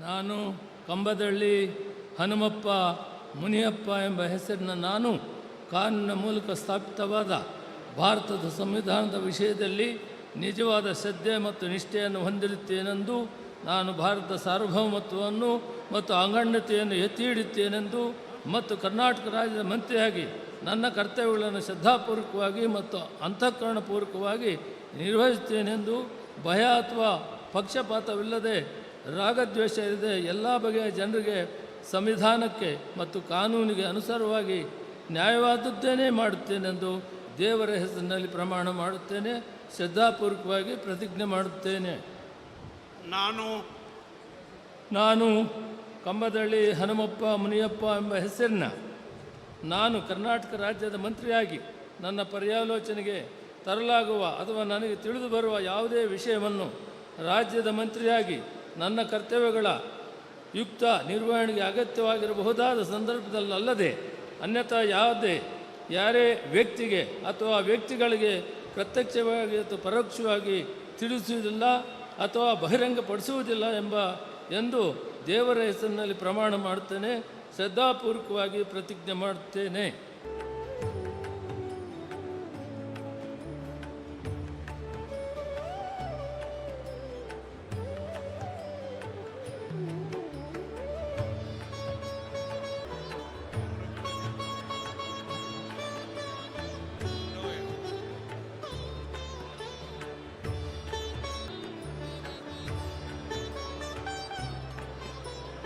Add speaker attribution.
Speaker 1: ನಾನು ಕಂಬದಳ್ಳಿ ಹನುಮಪ್ಪ ಮುನಿಯಪ್ಪ ಎಂಬ ಹೆಸರಿನ ನಾನು ಕಾನೂನಿನ ಮೂಲಕ ಸ್ಥಾಪಿತವಾದ ಭಾರತದ ಸಂವಿಧಾನದ ವಿಷಯದಲ್ಲಿ ನಿಜವಾದ ಶ್ರದ್ಧೆ ಮತ್ತು ನಿಷ್ಠೆಯನ್ನು ಹೊಂದಿರುತ್ತೇನೆಂದು, ನಾನು ಭಾರತದ ಸಾರ್ವಭೌಮತ್ವವನ್ನು ಮತ್ತು ಅಖಂಡತೆಯನ್ನು ಎತ್ತಿ ಹಿಡಿಯುತ್ತೇನೆಂದು ಮತ್ತು ಕರ್ನಾಟಕ ರಾಜ್ಯದ ಮಂತ್ರಿಯಾಗಿ ನನ್ನ ಕರ್ತವ್ಯಗಳನ್ನು ಶ್ರದ್ಧಾಪೂರ್ವಕವಾಗಿ ಮತ್ತು ಅಂತಃಕರಣಪೂರ್ವಕವಾಗಿ ನಿರ್ವಹಿಸುತ್ತೇನೆಂದು, ಭಯ ಅಥವಾ ಪಕ್ಷಪಾತವಿಲ್ಲದೆ ರಾಗದ್ವೇಷ ಇಲ್ಲದೆ ಎಲ್ಲ ಬಗೆಯ ಜನರಿಗೆ ಸಂವಿಧಾನಕ್ಕೆ ಮತ್ತು ಕಾನೂನಿಗೆ ಅನುಸಾರವಾಗಿ ನ್ಯಾಯವಾದದ್ದೇನೇ ಮಾಡುತ್ತೇನೆಂದು ದೇವರ ಹೆಸರಿನಲ್ಲಿ ಪ್ರಮಾಣ ಮಾಡುತ್ತೇನೆ. ಶ್ರದ್ಧಾಪೂರ್ವಕವಾಗಿ ಪ್ರತಿಜ್ಞೆ ಮಾಡುತ್ತೇನೆ. ನಾನು ಕಂಬದಳ್ಳಿ ಹನುಮಪ್ಪ ಮುನಿಯಪ್ಪ ಎಂಬ ಹೆಸರಿನ ನಾನು ಕರ್ನಾಟಕ ರಾಜ್ಯದ ಮಂತ್ರಿಯಾಗಿ ನನ್ನ ಪರ್ಯಾಲೋಚನೆಗೆ ತರಲಾಗುವ ಅಥವಾ ನನಗೆ ತಿಳಿದು ಬರುವ ಯಾವುದೇ ವಿಷಯವನ್ನು ರಾಜ್ಯದ ಮಂತ್ರಿಯಾಗಿ ನನ್ನ ಕರ್ತವ್ಯಗಳ ಯುಕ್ತ ನಿರ್ವಹಣೆಗೆ ಅಗತ್ಯವಾಗಿರಬಹುದಾದ ಸಂದರ್ಭದಲ್ಲದೆ ಅನ್ಯಥಾ ಯಾರೇ ವ್ಯಕ್ತಿಗೆ ಅಥವಾ ವ್ಯಕ್ತಿಗಳಿಗೆ ಪ್ರತ್ಯಕ್ಷವಾಗಿ ಅಥವಾ ಪರೋಕ್ಷವಾಗಿ ತಿಳಿಸುವುದಿಲ್ಲ ಅಥವಾ ಬಹಿರಂಗಪಡಿಸುವುದಿಲ್ಲ ಎಂದು ದೇವರ ಹೆಸರಿನಲ್ಲಿ ಪ್ರಮಾಣ ಮಾಡುತ್ತೇನೆ. ಶ್ರದ್ಧಾಪೂರ್ವಕವಾಗಿ ಪ್ರತಿಜ್ಞೆ ಮಾಡುತ್ತೇನೆ.